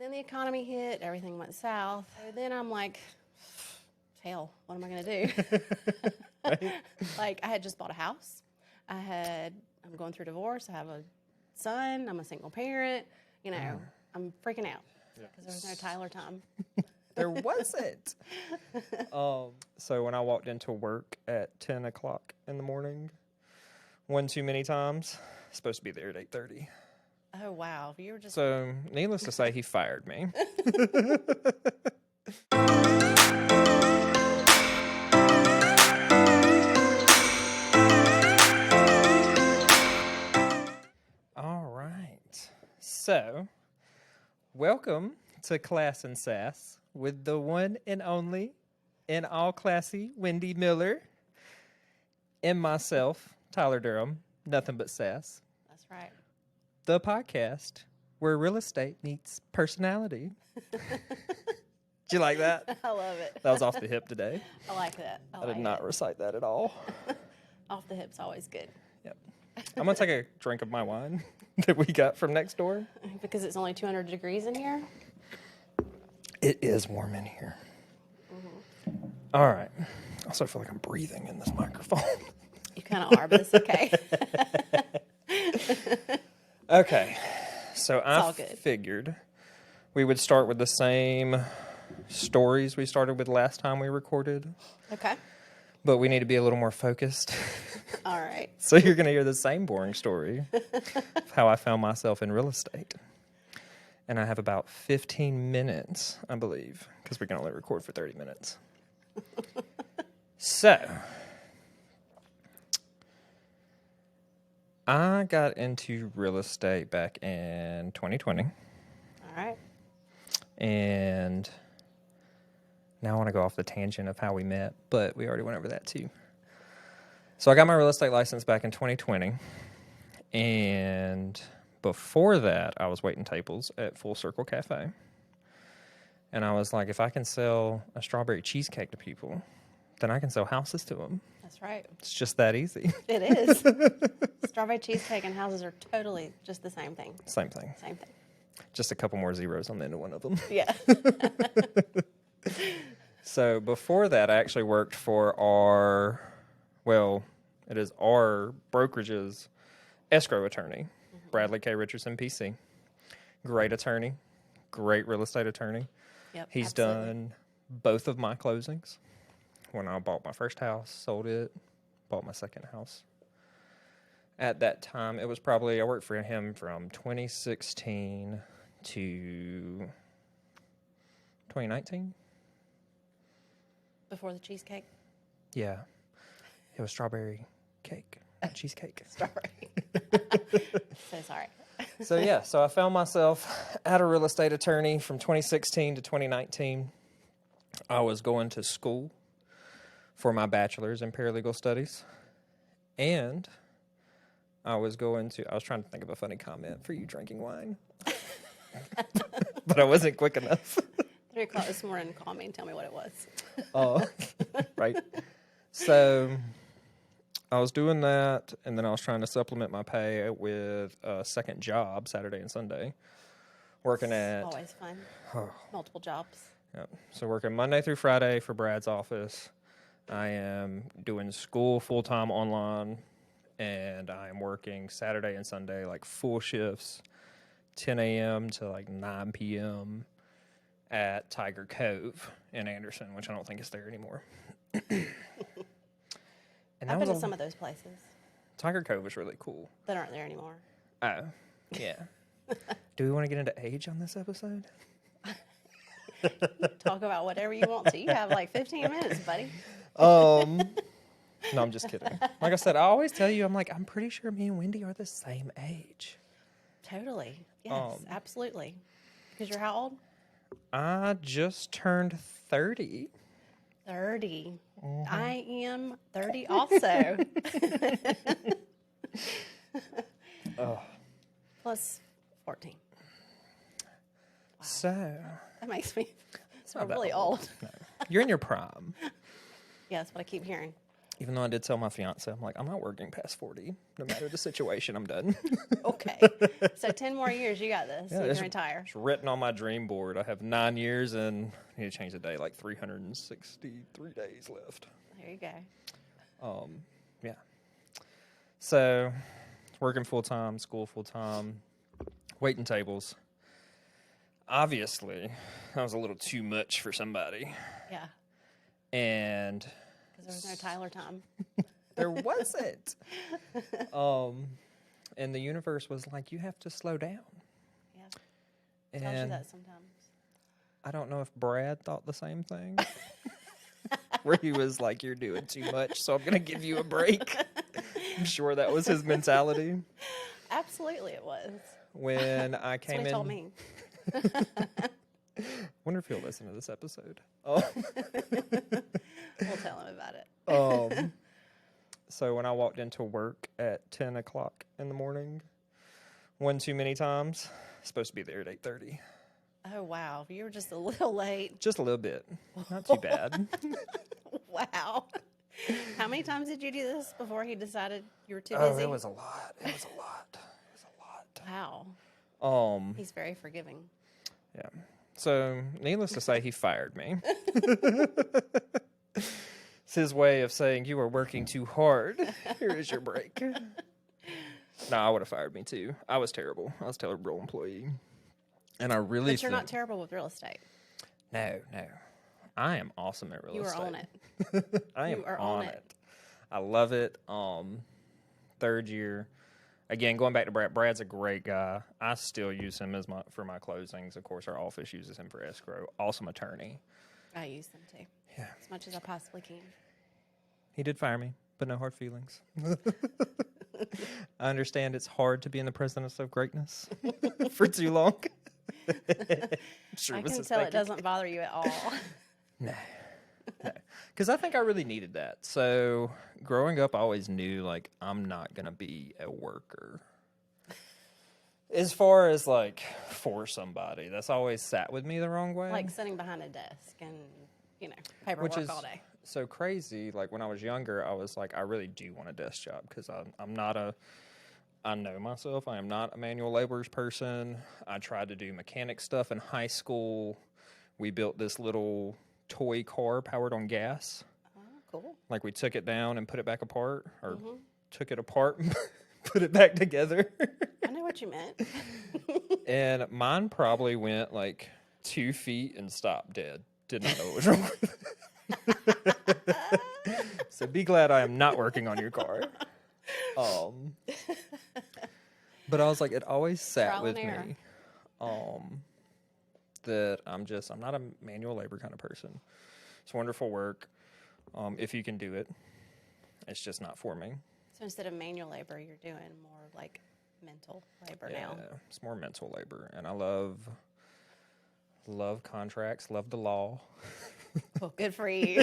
then the economy hit, everything went south. So then I'm like, hell, what am I going to do? Right? Like, I had just bought a house. I'm going through divorce. I have a son. I'm a single parent. You know, I'm freaking out because there was no Tyler time. There wasn't. So when I walked into work at 10 o'clock in the morning, one too many times, supposed to be there at 8:30. Oh, wow. You were just... So needless to say, he fired me. All right. So, welcome to Class and Sass with the one and only and all classy Wendy Miller and myself, Tyler Durham, nothing but sass. That's right. The podcast where real estate meets personality. Did you like that? I love it. That was off the hip today. I like that. I did not recite that at all. Off the hip's always good. Yep. I'm going to take a drink of my wine that we got from next door. Because it's only 200 degrees in here? It is warm in here. All right. I also feel like I'm breathing in this microphone. You kind of are, but it's okay. Okay. So all I good. figured we would start with the same stories we started with last time we recorded, Okay. but we need to be a little more focused. All right. So you're going to hear the same boring story of how I found myself in real estate. And I have about 15 minutes, I believe, because we can only record for 30 minutes. So, I got into real estate back in 2020. All right. And now I want to go off the tangent of how we met, but we already went over that too. So I got my real estate license back in 2020. And before that, I was waiting tables at Full Circle Cafe. And I was like, if I can sell a strawberry cheesecake to people, then I can sell houses to them. That's right. It's just that easy. It is. Strawberry cheesecake and houses are totally just the same thing. Same thing. Same thing. Just a couple more zeros on the end of one of them. Yeah. So before that, I actually worked for it is our brokerage's escrow attorney, Bradley K. Richardson, PC. Great attorney, great real estate attorney. Yep. He's absolutely. done both of my closings. When I bought my first house, sold it, bought my second house. At that time, I worked for him from 2016 to 2019. Before the cheesecake? Yeah. It was strawberry cake, cheesecake. Strawberry. So sorry. So I found myself at a real estate attorney from 2016 to 2019. I was going to school for my bachelor's in paralegal studies. And I was trying to think of a funny comment for you drinking wine. But I wasn't quick enough. 3 o'clock this morning, call me and tell me what it was. Right. So I was doing that, and then I was trying to supplement my pay with a second job, Saturday and Sunday, working at... Always fun. Multiple jobs. Yep. So working Monday through Friday for Brad's office. I am doing school full-time online, and I am working Saturday and Sunday, like full shifts, 10 a.m. to like 9 p.m. at Tiger Cove in Anderson, which I don't think is there anymore. And I've been to some of those places Tiger Cove was really cool. that aren't there anymore. Oh, yeah. Do we want to get into age on this episode? Talk about whatever you want to. You have like 15 minutes, buddy. No, I'm just kidding. Like I said, I always tell you, I'm pretty sure me and Wendy are the same age. Totally. Yes, absolutely. Because you're how old? I just turned 30. 30. Mm-hmm. I am 30 also. Plus 14. Wow. So. That makes me feel really old. No. You're in your prime. Yeah, that's what I keep hearing. Even though I did tell my fiance, I'm like, I'm not working past 40. No matter the situation, I'm done. Okay. So 10 more years, you got this. Yeah, You it's, can retire. it's written on my dream board. I have 9 years and I need to change the day, like 363 days left. There you go. Yeah. So, working full-time, school full-time, waiting tables. Obviously, that was a little too much for somebody. Yeah. And Because there was no Tyler time. there wasn't. And the universe was like, you have to slow down. Yeah. Tells you And that sometimes. I don't know if Brad thought the same thing. Where he was like, you're doing too much, so I'm going to give you a break. I'm sure that was his mentality. Absolutely it was. When I That's came what he in. told me. Wonder if he'll listen to this episode. Oh. We'll tell him about it. So when I walked into work at 10 o'clock in the morning, one too many times, supposed to be there at 8:30. Oh, wow. You were just a little late. Just a little bit. Not too bad. Wow. How many times did you do this before he decided you were too Oh, busy? it was a lot. It was a lot. It was a lot. Wow. He's very forgiving. Yeah. So, needless to say, he fired me. It's his way of saying, you are working too hard. Here is your break. No, I would have fired me too. I was terrible. I was a terrible employee. And I really But you're not terrible with real estate. No. I am awesome at real You estate. are on it. I am You are on on it. it. I love it. Third year. Again, going back to Brad, Brad's a great guy. I still use him for my closings. Of course, our office uses him for escrow. Awesome attorney. I use them too. Yeah. As much as I possibly can. He did fire me, but no hard feelings. I understand it's hard to be in the presence of greatness for too long. Sure I was can his tell it thinking. doesn't bother you at all. No. Because I think I really needed that. So growing up, I always knew, like, I'm not going to be a worker. As far as, like, for somebody, that's always sat with me the wrong way. Like sitting behind a desk and, paperwork Which is all day. so crazy. Like, when I was younger, I was like, I really do want a desk job because I'm not I know myself. I am not a manual laborers person. I tried to do mechanic stuff in high school. We built this little toy car powered on gas. Oh, cool. Like, we took it down and put it back apart, or took it apart and put it back together. I know what you meant. And mine probably went like 2 feet and stopped dead. Did not know what was wrong with it. So be glad I am not working on your car. But I was like, it always sat Trial with and error. me that I'm not a manual labor kind of person. It's wonderful work if you can do it. It's just not for me. So instead of manual labor, you're doing more like mental labor now. It's more mental labor, and I love contracts, love the law. Well, good for you.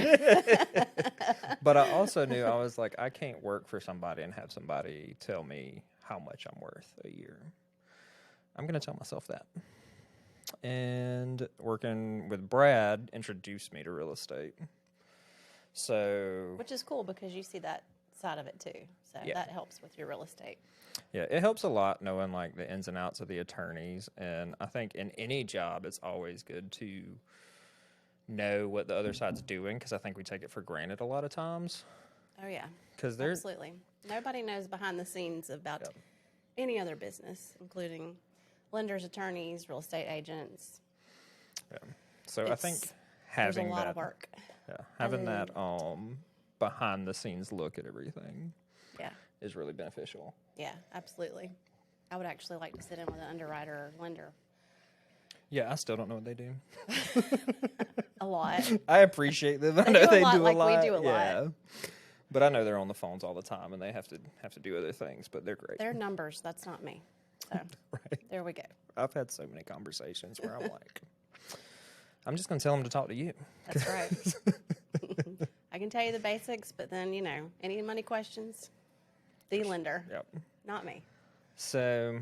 But I also knew, I was like, I can't work for somebody and have somebody tell me how much I'm worth a year. I'm going to tell myself that. And working with Brad introduced me to real estate. So, Which is cool because you see that side of it too. So Yeah. that helps with your real estate. yeah, it helps a lot knowing like the ins and outs of the attorneys. And I think in any job, it's always good to know what the other side's doing, because I think we take it for granted a lot of times. Oh, yeah. Because they're Absolutely. Nobody knows behind the scenes about Yep. any other business, including lenders, attorneys, real estate agents. so I think There's a having lot that of work. having that behind the scenes look at everything Yeah. is really beneficial. Yeah, absolutely. I would actually like to sit in with an underwriter or lender Yeah, I still don't know what they do. a lot. I appreciate them. I They know do a they lot do a like we lot. do a lot. Yeah. But I know they're on the phones all the time and they have to do other things, but they're great. They're numbers. That's not me. So Right. there we go. I've had so many conversations where I'm like, I'm just going to tell them to talk to you. That's right. I can tell you the basics, but then, any money questions, the lender, Yep. not me. So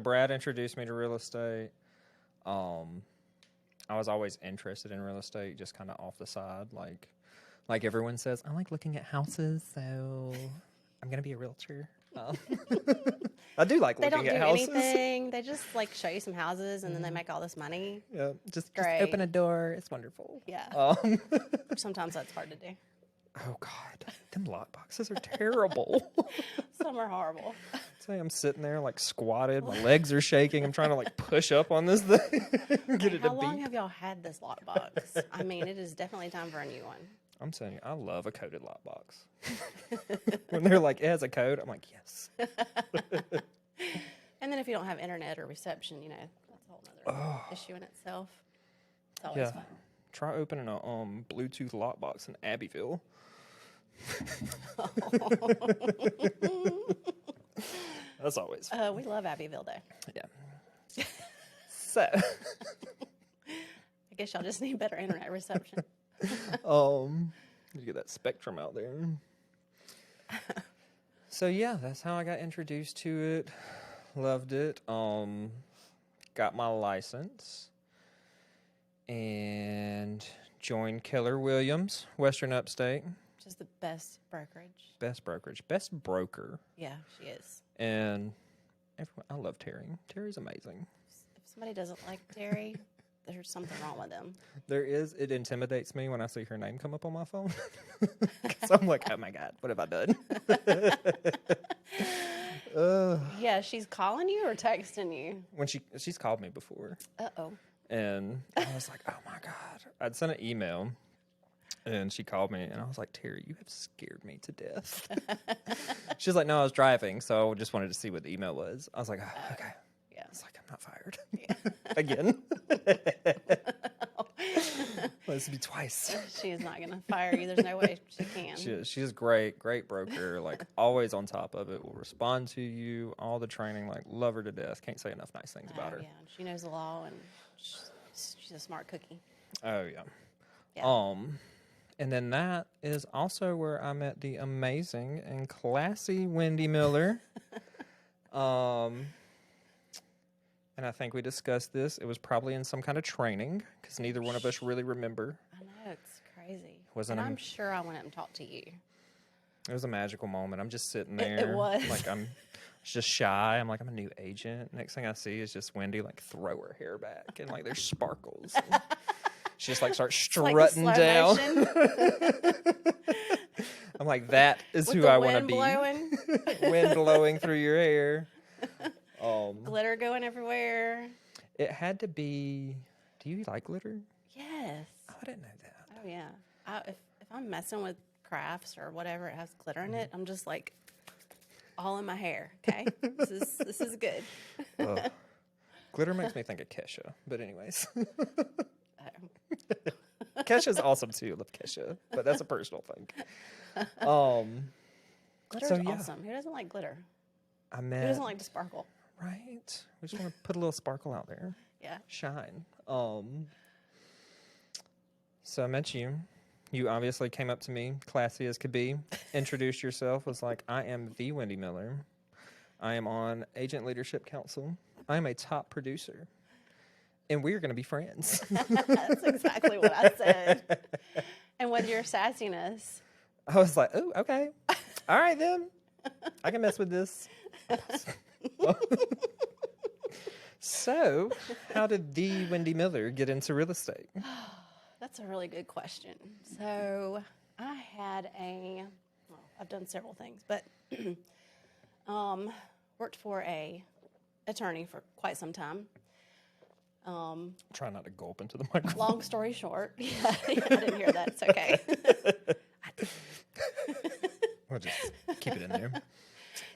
Brad introduced me to real estate. I was always interested in real estate, just kind of off the side, like Like everyone says, I like looking at houses, so I'm going to be a realtor. I do like They don't looking do at houses. anything. They just like show you some houses and then they make all this money. Yeah, just Great. open a door. It's wonderful. Yeah. Sometimes that's hard to do. Oh, God. Them lot boxes are terrible. Some are horrible. Say I'm sitting there like squatted. My legs are shaking. I'm trying to like push up on this thing. Get it to How long beat. have y'all had this lot box? I mean, it is definitely time for a new one. I'm saying you, I love a coded lot box. When they're like, it has a code, I'm like, yes. And then if you don't have internet or reception, you know, that's a whole other issue in itself. It's always Yeah. fun. Try opening a Bluetooth lot box in Abbeville. That's always fun. We love Abbeville Day. Yeah. So, I guess y'all just need better internet reception. you get that spectrum out there. So yeah, that's how I got introduced to it. Loved it. Got my license and joined Keller Williams, Western Upstate. Which is the best brokerage. Best brokerage, best broker. Yeah, she is. And everyone, I love Terry. Terry's amazing. If somebody doesn't like Terry, there's something wrong with them. It intimidates me when I see her name come up on my phone. 'Cause I'm like, oh my God, what have I done? Yeah, she's calling you or texting you? When she's called me before. Uh-oh. And I was like, oh my God. I'd sent an email and she called me and I was like, Terry, you have scared me to death. She's like, no, I was driving. So I just wanted to see what the email was. I was like, oh, okay. Yeah. It's like, I'm not fired. Again. Well, this would be twice. She is not going to fire you. There's no way she can. She's great broker. Like always on top of it. Will respond to you. All the training. Like love her to death. Can't say enough nice things about her. Yeah, she knows the law and she's a smart cookie. Oh yeah. Yeah. And then that is also where I met the amazing and classy Wendy Miller. And I think we discussed this. It was probably in some kind of training because neither one of us really remember. I know, it's crazy. Wasn't and a- I'm sure I went up and talked to you. It was a magical moment. I'm just sitting there. It was. Like I'm just shy. I'm like, I'm a new agent. Next thing I see is just Wendy like throw her hair back and like there's sparkles. She just like starts strutting like the slow down. motion. I'm like, that is With who the I want to wind be. blowing. Wind blowing through your hair. Glitter going everywhere. It had to be. Do you like glitter? Yes. Oh, I didn't know that. Oh, yeah. If I'm messing with crafts or whatever, it has glitter in it, I'm just like all in my hair, okay? This is good. Glitter makes me think of Kesha. But anyways. Oh. Kesha's awesome too. I love Kesha. But that's a personal thing. Glitter's So, yeah. awesome. Who doesn't like glitter? I Who met. doesn't like to sparkle? Right? We just want to put a little sparkle out there. Yeah. Shine. So I met you. You obviously came up to me, classy as could be, introduced yourself, was like, I am the Wendy Miller. I am on Agent Leadership Council. I am a top producer. And we're going to be friends. That's exactly what I said. And with your sassiness. I was like, oh, okay. All right, then. I can mess with this. So, how did the Wendy Miller get into real estate? That's a really good question. So I had I've done several things, but worked for a attorney for quite some time. Try not to gulp into the microphone. Long story short, I didn't hear that. It's okay. We'll just keep it in there.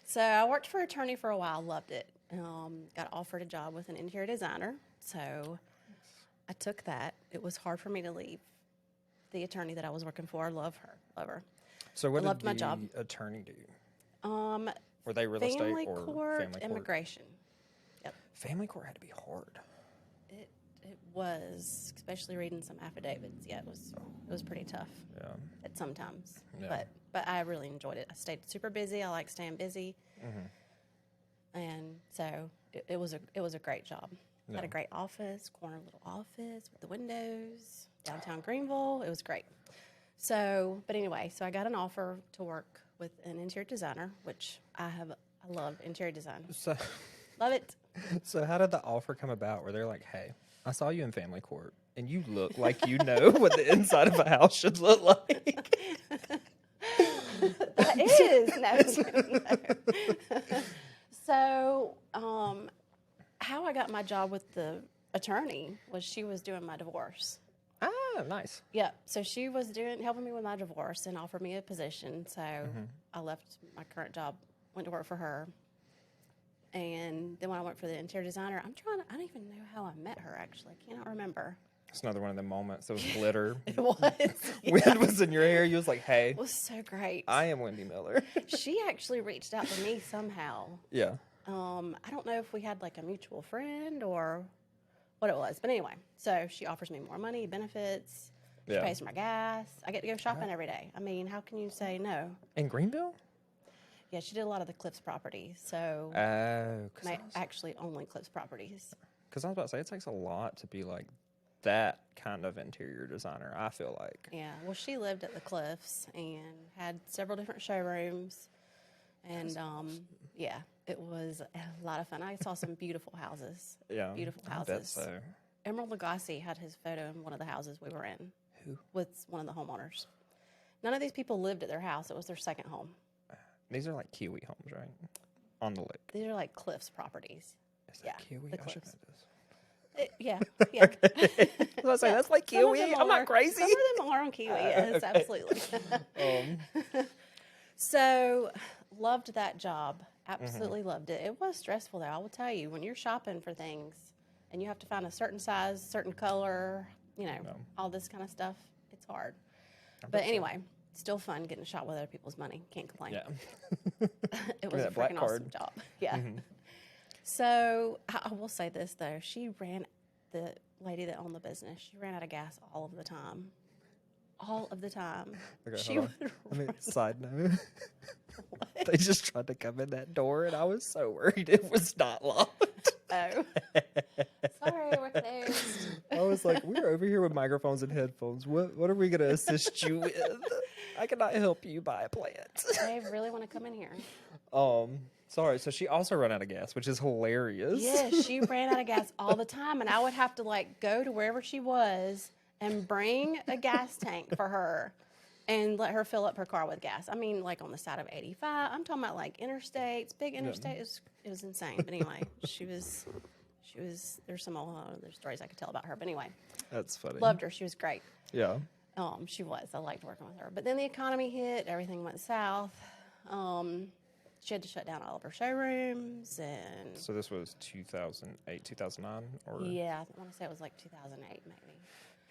So I worked for an attorney for a while, loved it. Got offered a job with an interior designer, so I took that. It was hard for me to leave the attorney that I was working for. Love her. So what loved did my the job. attorney do? Were they real estate Family or court, family court? immigration. Yep. Family court had to be hard. It was, especially reading some affidavits. Yeah, it was pretty tough. Yeah. At sometimes. Yeah. But I really enjoyed it. I stayed super busy. I like staying busy. Mm-hmm. And so it was a great job. Yeah. Had a great office, corner little office with the windows, downtown Greenville. It was great. But anyway, so I got an offer to work with an interior designer, which I love interior design. So, Love it. so how did the offer come about where they're like, hey, I saw you in family court and you look like you know what the inside of a house should look like? That is. No. So, how I got my job with the attorney was she was doing my divorce. Ah, nice. Yeah, so she was helping me with my divorce and offered me a position. So I left my current job, went to work for her. And then when I went for the interior designer, I don't even know how I met her, actually. I cannot remember. It's another one of the moments. There was glitter. It was. Wind was in your hair. You was like, hey, It was so great. I am Wendy Miller. She actually reached out to me somehow. Yeah. I don't know if we had like a mutual friend or what it was. But anyway, so she offers me more money, benefits. She Yeah. pays for my gas. I get to go shopping every day. I mean, how can you say no? In Greenville? Yeah, she did a lot of the Cliffs properties. So Oh, actually only Cliffs properties. because I was about to say, it takes a lot to be like that kind of interior designer, I feel like. Yeah, well, she lived at the Cliffs and had several different showrooms. And yeah, it was a lot of fun. I saw some beautiful houses. Yeah. Beautiful I bet houses. so. Emerald Lagasse had his photo in one of the houses we were in. Who? With one of the homeowners. None of these people lived at their house. It was their second home. These are like Kiwi homes, right? On the lake. These are like Cliffs properties. Is that Yeah, Kiwi? the I should Cliffs. know this. Yeah, yeah. I was about to say, Yeah. that's like Some of Kiwi. them I'm not are. crazy. Some of them are on Kiwi, yes, Okay. absolutely. So, loved that job. Absolutely loved it. It was stressful, though. I will tell you, when you're shopping for things and you have to find a certain size, certain color, all this kind of stuff, it's hard. But anyway, still fun getting shot with other people's money. Can't complain. Yeah. It was a that black freaking card. awesome job. Yeah. So I will say this though, the lady that owned the business, she ran out of gas all of the time. All of the time. Okay, She hold would on. Side note. They just tried to come in that door, and I was so worried it was not locked. Oh. Sorry, we're closed. I was like, we're over here with microphones and headphones. What are we going to assist you with? I cannot help you buy a plant. Dave really want to come in here. Sorry. So she also ran out of gas, which is hilarious. Yes, she ran out of gas all the time, and I would have to go to wherever she was and bring a gas tank for her and let her fill up her car with gas. I mean, like on the side of 85. I'm talking about like interstates, big interstates. It was insane. But anyway, she was. There's some other stories I could tell about her. But anyway, That's funny. loved her. She was great. Yeah. She was. I liked working with her. But then the economy hit. Everything went south. She had to shut down all of her showrooms and. So this was 2008, 2009, or Yeah, I want to say it was like 2008 maybe.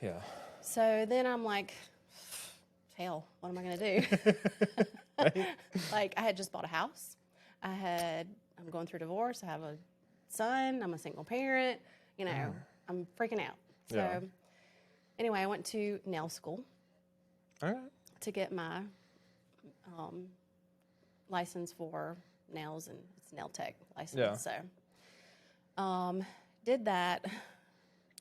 yeah. So then I'm like, hell, what am I going to do? Like, I had just bought a house. I'm going through divorce. I have a son. I'm a single parent. I'm freaking out. So Yeah. anyway, I went to nail school All right. to get my license for nails, and it's nail tech license. Yeah. So did that.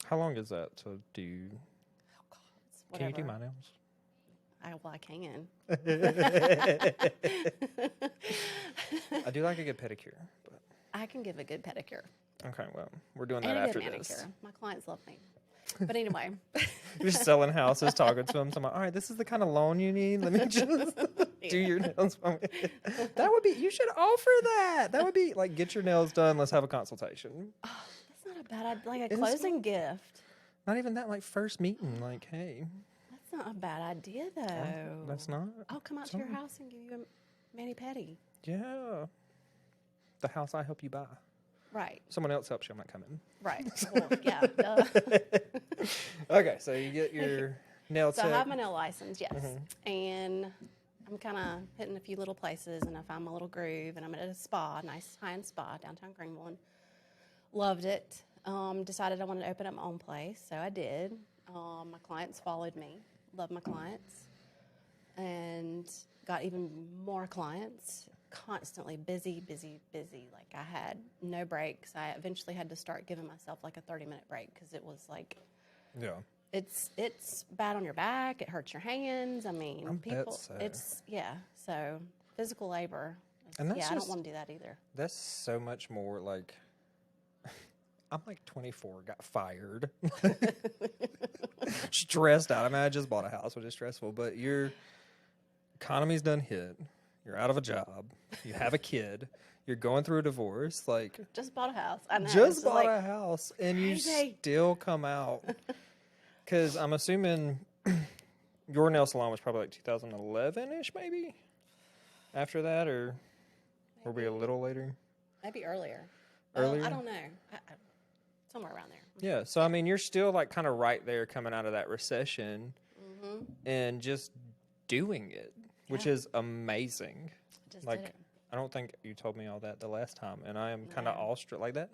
How long is that to do? Oh, God, it's Can you do whatever. my nails? I can. I do like a good pedicure, but I can give a good pedicure okay, well, we're doing that and a after good this. manicure. My clients love me. But anyway, You're just selling houses, talking to them. So I'm like, all right, this is the kind of loan you need. Let me just do your nails for me. That would be, you should offer that. That would be like, get your nails done. Let's have a consultation. that's not a bad idea. Like a It's closing gift. Not even that, like, first meeting. Like, hey, That's not a bad idea, though. that's not. I'll come out to your house and give you a mani-pedi. Yeah. The house I help you buy. Right, Someone else helps you, I'm not coming. right. Well, yeah, duh. Okay, so you get your nail So I tech. have my nail license, yes. And I'm kind of hitting a few little places, and I found my little groove, and I'm at a spa, nice high-end spa, downtown Greenville, and loved it. Decided I wanted to open up my own place, so I did. My clients followed me. Love my clients. And got even more clients. Constantly busy. Like I had no breaks. I eventually had to start giving myself like a 30-minute break because it was like Yeah. It's bad on your back. It hurts your hands. I mean, I bet people. so. It's So physical labor. And that's I don't just- want to do that either. That's so much more like. I'm like 24, got fired, stressed out. I mean, I just bought a house, which is stressful. But your economy's done hit. You're out of a job. You have a kid. You're going through a divorce. Like, Just bought a house. I know. just It's bought like, a house, and you crazy. still come out. Because I'm assuming your nail salon was probably like 2011-ish, maybe? After that, or were we a little later? maybe earlier. Earlier? I don't know. Somewhere around there. Yeah, so I mean, you're still like kind of right there coming out of that recession and just doing it, which Yeah. is amazing. I just Like, did it. I don't think you told me all that the last time, and I am kind of No. awestruck like that.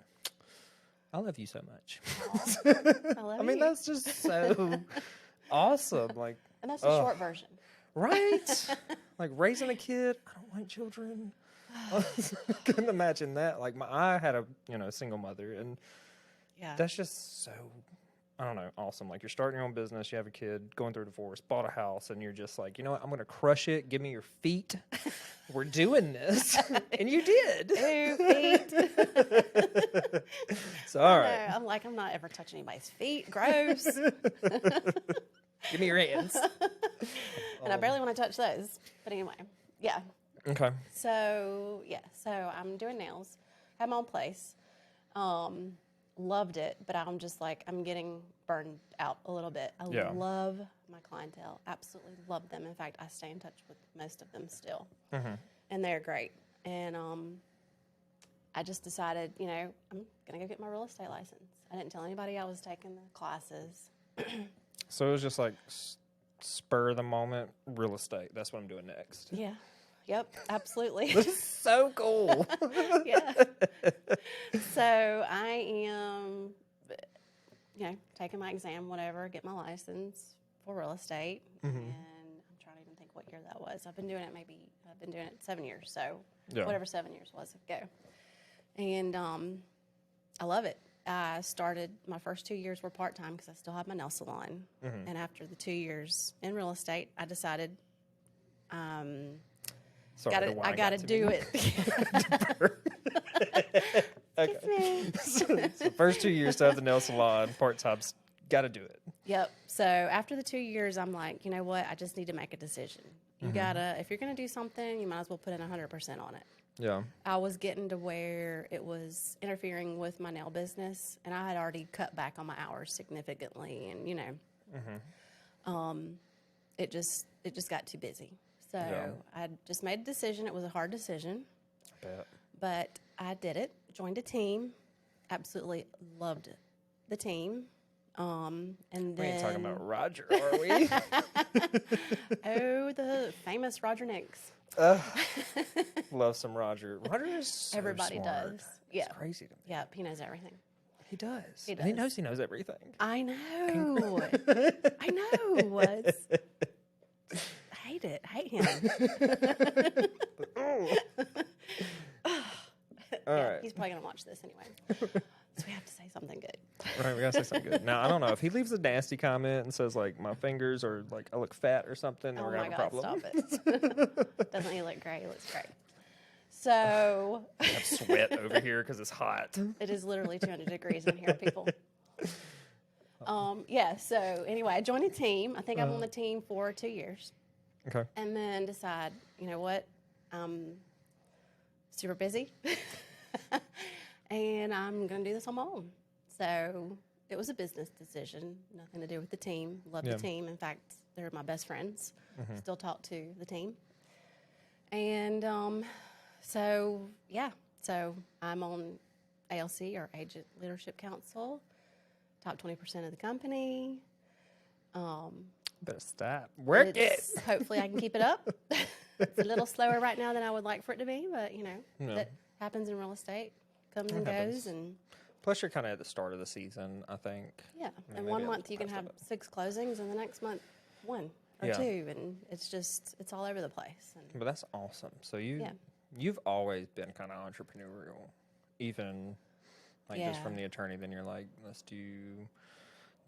I love you so much. I love I mean, you. that's just so awesome. Like, And that's the short version. right? Like raising a kid. I don't like children. Couldn't imagine that. Like, I had a single mother, and Yeah. that's just so, I don't know, awesome. Like, you're starting your own business, you have a kid, going through a divorce, bought a house, and you're just like, you know what, I'm going to crush it. Give me your feet. We're doing this. And you did. Ew, feet. So, all No, right. I'm like, I'm not ever touching anybody's feet. Gross. Give me your hands. And I barely want to touch those. But anyway, yeah. Okay. So I'm doing nails. Had my own place. Loved it, but I'm just like, I'm getting burned out a little bit. I Yeah. love my clientele. Absolutely love them. In fact, I stay in touch with most of them still. And they're great. And I just decided, I'm going to go get my real estate license. I didn't tell anybody I was taking the classes. So it was just like spur of the moment real estate. That's what I'm doing next. Yeah. Yep, absolutely. So cool. Yeah. So I am, taking my exam, whatever, get my license for real estate. And I'm trying to even think what year that was. I've been doing it 7 years. So Yeah. whatever 7 years was ago. And I love it. I started, my first 2 years were part-time because I still have my nail salon. And after the 2 years in real estate, I decided, Sorry, the wine I got to to do me. it. Okay. Excuse me. So first 2 years to have the nail salon, part-time's got to do it. Yep. So after the 2 years, I'm like, you know what? I just need to make a decision. You gotta, if you're gonna do something, you might as well put in 100% on it. Yeah. I was getting to where it was interfering with my nail business, and I had already cut back on my hours significantly, and it just got too busy. So Yeah. I just made a decision. It was a hard decision, Bet. but I did it. Joined a team. Absolutely loved the team. And then We ain't talking about Roger, are we? oh, the famous Roger Nicks. Love some Roger. Roger is so Everybody smart. does. Yeah. It's crazy to me. Yep, he knows everything. He does. He And he does. knows everything. I know. I know. I hate it. I hate him. All Yeah, right. he's probably going to watch this anyway. So we have to say something good. Right, we gotta say something good. Now, I don't know. If he leaves a nasty comment and says, like, my fingers or, like, I look fat or something, then Oh we're my gonna have a God, problem. stop it. Doesn't he look great? He looks great. So I have sweat over here because it's hot. it is literally 200 degrees in here, people. Yeah, so anyway, I joined a team. I think I'm on the team for 2 years. Okay. And then decide, you know what, I'm super busy. And I'm going to do this on my own. So it was a business decision, nothing to do with the team. Love Yeah. the team. In fact, they're my best friends. Still talk to the team. And so I'm on ALC, or Agent Leadership Council, top 20% of the company. Better stop. Work it. Hopefully I can keep it up. It's a little slower right now than I would like for it to be, but Yeah. that happens in real estate. Comes It and happens. goes, and Plus, you're kind of at the start of the season, I think. yeah. I mean, And maybe one a month little you can past have that. 6 closings, and the next month 1 or Yeah. 2, and it's all over the place. And But that's awesome. So Yeah. you've always been kind of entrepreneurial, even like just Yeah. from the attorney. Then you're like, let's do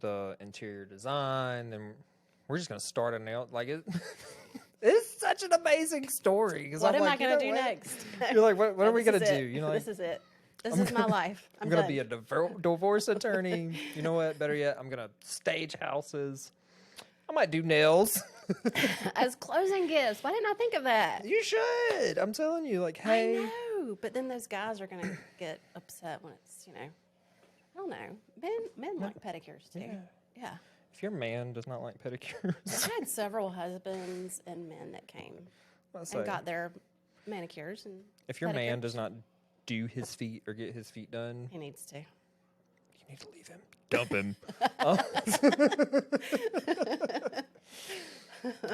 the interior design. Then we're just gonna start a nail. Like it, it's such an amazing story. 'Cause What I'm am I like, you going to know do what? next? You're like, what are we This gonna is do? it. You know, like, This is it. This is my life. I'm I'm gonna done. be a divorce attorney. You know what? Better yet, I'm gonna stage houses. I might do nails. As closing gifts. Why didn't I think of that? You should. I'm telling you. Like, hey, I know, but then those guys are gonna get upset when it's, I don't know. Men like pedicures too. Yeah. if your man does not like pedicures, I've had several husbands and men that came let's and say, got their manicures and if your man pedicures. does not do his feet or get his feet done, He needs to. you need to leave him. Dump him.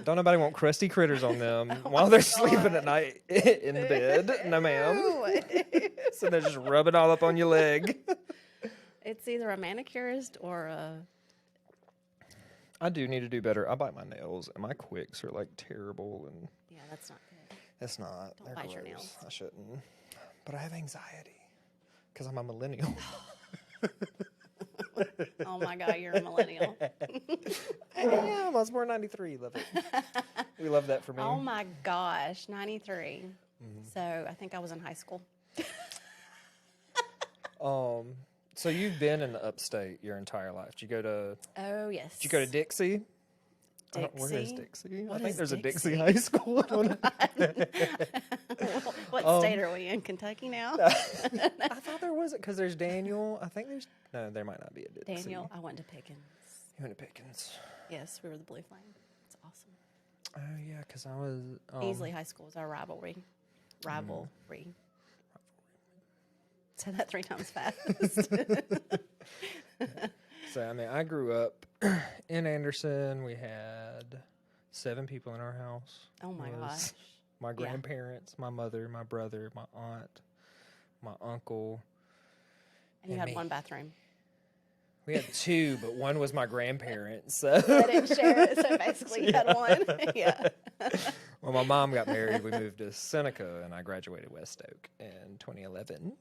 Don't nobody want crusty critters on them while they're sleeping at night in the bed. No, ma'am. So they're just rubbing all up on your leg. It's either a manicurist or a. I do need to do better. I bite my nails, and my quicks are like terrible, and Yeah, that's not good. it's not. Don't They're bite your gross. nails. I shouldn't, but I have anxiety because I'm a millennial. Oh my God, you're a millennial. I am. I was born '93. Love it. We love that for me. Oh my gosh, 93. So I think I was in high school. So you've been in the upstate your entire life. Did you go to? Oh yes. Did you go to Dixie? Where is Dixie? Dixie? What I think is there's a Dixie Dixie? High School. I don't know. What state are we in? Kentucky now? I thought there wasn't because there's Daniel. I think there's no. There might not be a Dixie. Daniel, I went to Pickens. You went to Pickens. Yes, we were the Blue Flame. It's awesome. Oh yeah, because I was Easley High School was our rivalry. Rivalry. Said that 3 times fast. So I mean, I grew up in Anderson. We had 7 people in our house. Oh my It was gosh. My Yeah. grandparents, my mother, my brother, my aunt, my uncle. And you and had me. 1 bathroom. We had 2, but one was my grandparents. So I didn't share it, so basically you had 1. Yeah. when my mom got married, we moved to Seneca, and I graduated West Oak in 2011.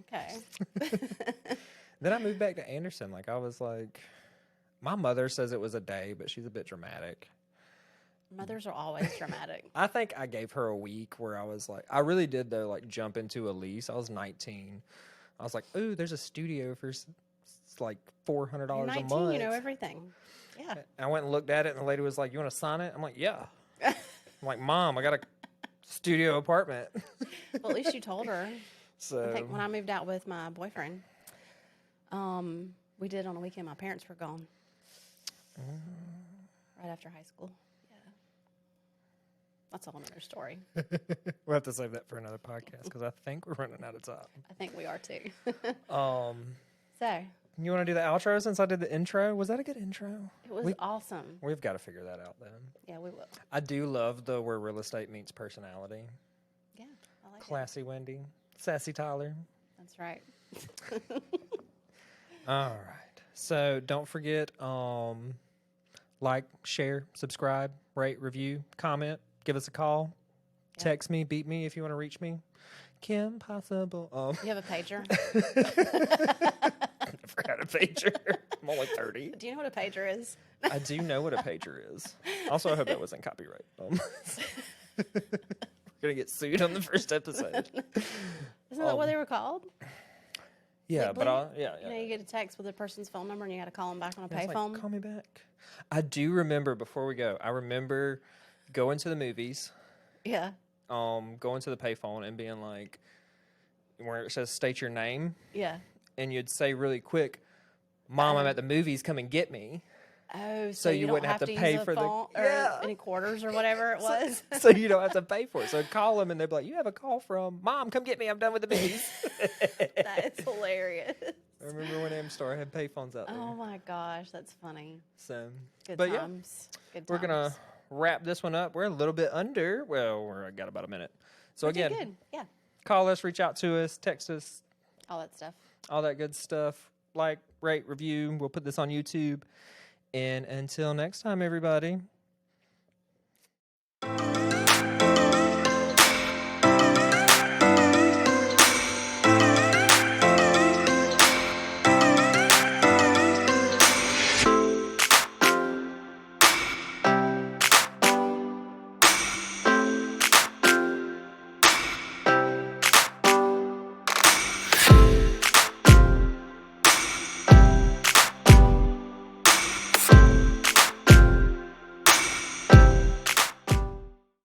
Okay. Then I moved back to Anderson. Like I was like, my mother says it was a day, but she's a bit dramatic. Mothers are always dramatic. I think I gave her a week where I was like, I really did though, like jump into a lease. I was 19. I was like, ooh, there's a studio for like $400 You're a 19, month. you know everything. Yeah. I went and looked at it, and the lady was like, "You want to sign it?" I'm like, "Yeah." I'm like, "Mom, I got a studio apartment." Well, at least you told her. So I think when I moved out with my boyfriend, we did on a weekend. My parents were gone. Right after high school. Yeah. That's a whole nother story. we'll have to save that for another podcast because I think we're running out of time. I think we are too. So You want to do the outro since I did the intro? Was that a good intro? it was awesome. We've got to figure that out then. Yeah, we will. I do love the where real estate meets personality. Yeah, I like it. Classy Wendy, sassy Tyler. That's right. All right. So don't forget, like, share, subscribe, rate, review, comment, give us a call, text me, beat me if you want to reach me. Kim Possible. You have a pager? I never had a pager. I'm only 30. Do you know what a pager is? I do know what a pager is. Also, I hope that wasn't copyright. We're going to get sued on the first episode. Isn't that what they were called? Yeah, but Legally? yeah. You know, you get a text with a person's phone number and you got to call them back on a It's like, payphone. call me back. I do remember, before we go, I remember going to the movies, Yeah. going to the payphone and being like, where it says state your name, Yeah. and you'd say really quick, Mom, I'm at the movies, come and get me. Oh, So you don't wouldn't have to use pay a for the- phone or Yeah. any quarters or whatever it was. So you don't have to pay for it. So I'd call them and they'd be like, you have a call from Mom, come get me, I'm done with the movies. That is hilarious. I remember when Amstar had payphones out there. Oh my gosh, that's funny. So, Good but times. Good we're going to times. wrap this one up. We're a little bit under. Well, we've got about a minute. So We did again, good. Yeah. call us, reach out to us, text us, All that stuff. all that good stuff. Like, rate, review. We'll put this on YouTube. And until next time, everybody.